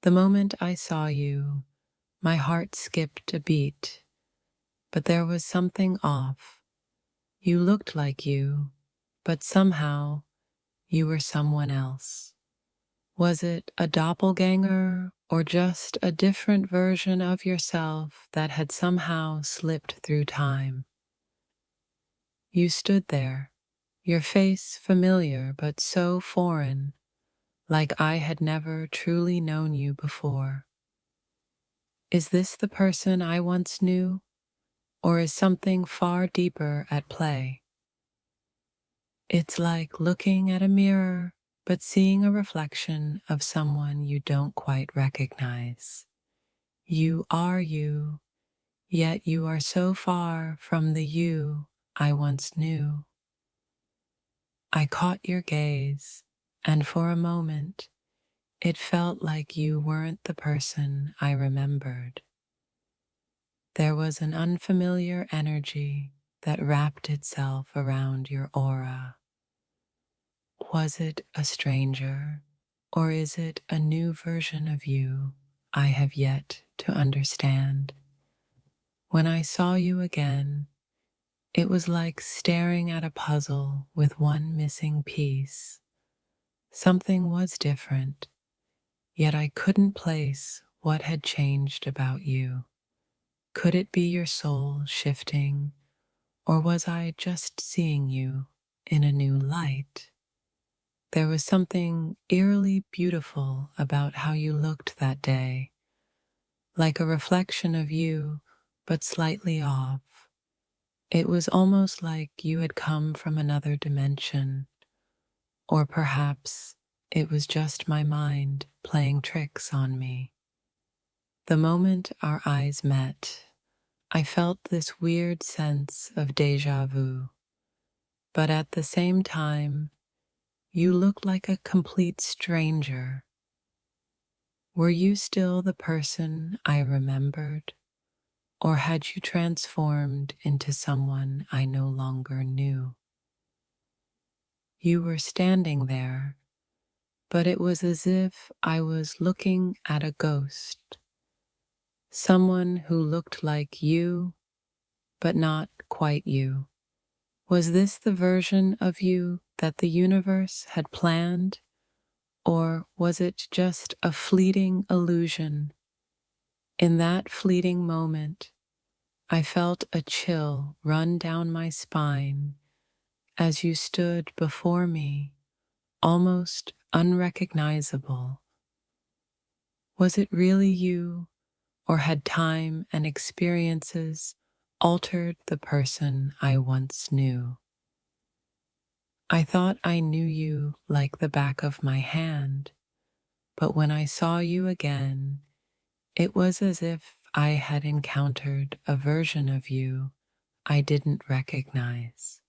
The moment I saw you, my heart skipped a beat, but there was something off. You looked like you, but somehow you were someone else. Was it a doppelganger or just a different version of yourself that had somehow slipped through time? You stood there, your face familiar but so foreign, like I had never truly known you before. Is this the person I once knew, or is something far deeper at play? It's like looking at a mirror but seeing a reflection of someone you don't quite recognize. You are you, yet you are so far from the you I once knew. I caught your gaze, and for a moment, it felt like you weren't the person I remembered. There was an unfamiliar energy that wrapped itself around your aura. Was it a stranger, or is it a new version of you I have yet to understand? When I saw you again, it was like staring at a puzzle with one missing piece. Something was different, yet I couldn't place what had changed about you. Could it be your soul shifting, or was I just seeing you in a new light? There was something eerily beautiful about how you looked that day, like a reflection of you, but slightly off. It was almost like you had come from another dimension, or perhaps it was just my mind playing tricks on me. The moment our eyes met, I felt this weird sense of déjà vu, but at the same time, you looked like a complete stranger. Were you still the person I remembered, or had you transformed into someone I no longer knew? You were standing there, but it was as if I was looking at a ghost, someone who looked like you, but not quite you. Was this the version of you that the universe had planned, or was it just a fleeting illusion? In that fleeting moment, I felt a chill run down my spine as you stood before me, almost unrecognizable. Was it really you, or had time and experiences altered the person I once knew? I thought I knew you like the back of my hand, but when I saw you again, it was as if I had encountered a version of you I didn't recognize.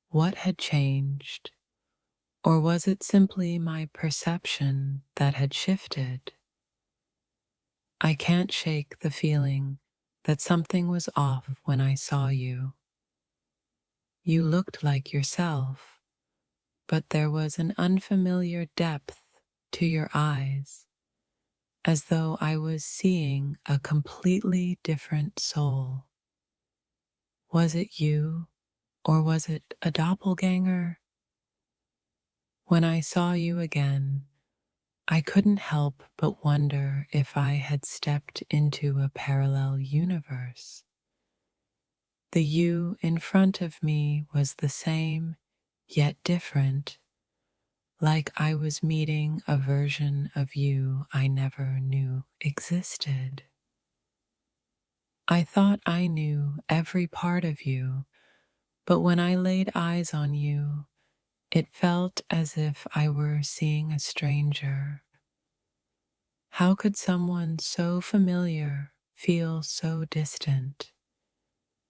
What had changed? Or was it simply my perception that had shifted? I can't shake the feeling that something was off when I saw you. You looked like yourself, but there was an unfamiliar depth to your eyes, as though I was seeing a completely different soul. Was it you, or was it a doppelganger? When I saw you again, I couldn't help but wonder if I had stepped into a parallel universe. The you in front of me was the same, yet different, like I was meeting a version of you I never knew existed. I thought I knew every part of you, but when I laid eyes on you, it felt as if I were seeing a stranger. How could someone so familiar feel so distant?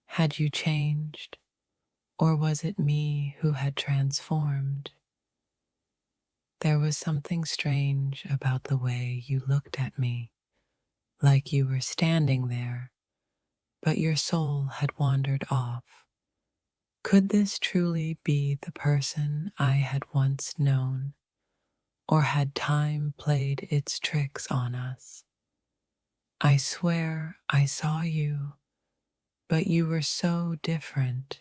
Had you changed, or was it me who had transformed? There was something strange about the way you looked at me, like you were standing there, but your soul had wandered off. Could this truly be the person I had once known? or had time played its tricks on us? I swear I saw you, but you were so different,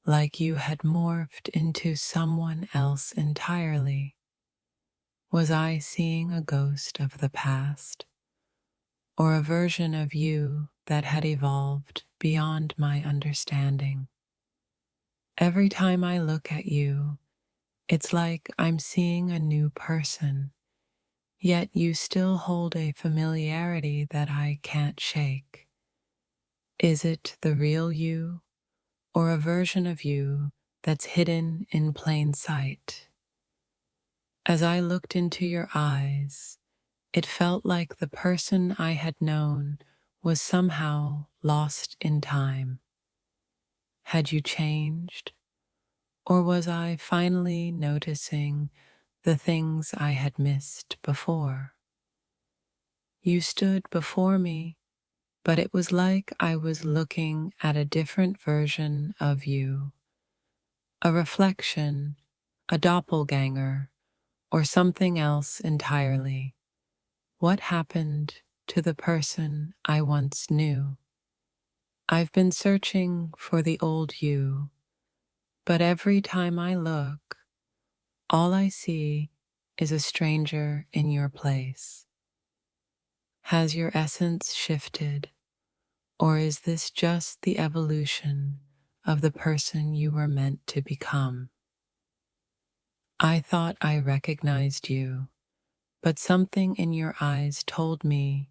like you had morphed into someone else entirely. Was I seeing a ghost of the past, or a version of you that had evolved beyond my understanding? Every time I look at you, it's like I'm seeing a new person, yet you still hold a familiarity that I can't shake. Is it the real you, or a version of you that's hidden in plain sight? As I looked into your eyes, it felt like the person I had known was somehow lost in time. Had you changed, or was I finally noticing the things I had missed before? You stood before me, but it was like I was looking at a different version of you, a reflection, a doppelganger, or something else entirely. What happened to the person I once knew? I've been searching for the old you, but every time I look, all I see is a stranger in your place. Has your essence shifted, or is this just the evolution of the person you were meant to become? I thought I recognized you, but something in your eyes told me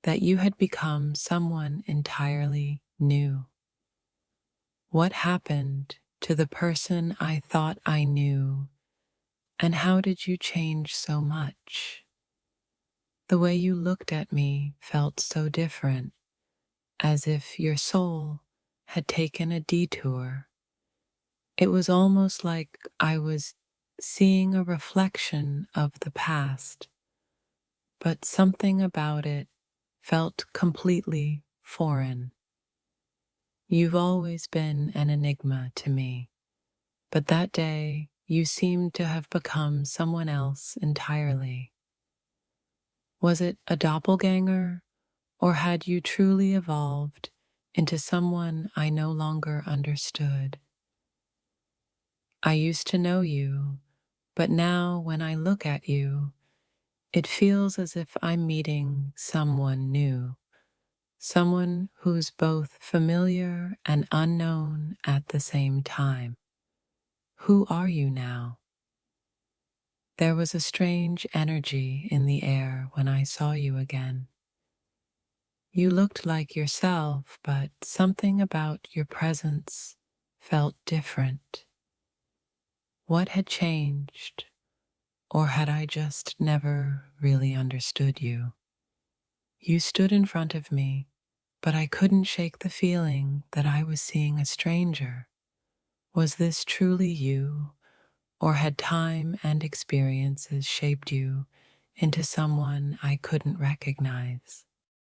that you had become someone entirely new. What happened to the person I thought I knew, and how did you change so much? The way you looked at me felt so different, as if your soul had taken a detour. It was almost like I was seeing a reflection of the past, but something about it felt completely foreign. You've always been an enigma to me, but that day you seemed to have become someone else entirely. Was it a doppelganger, or had you truly evolved into someone I no longer understood? I used to know you, but now when I look at you, it feels as if I'm meeting someone new, someone who's both familiar and unknown at the same time. Who are you now? There was a strange energy in the air when I saw you again. You looked like yourself, but something about your presence felt different. What had changed, or had I just never really understood you? You stood in front of me, but I couldn't shake the feeling that I was seeing a stranger. Was this truly you, or had time and experiences shaped you into someone I couldn't recognize?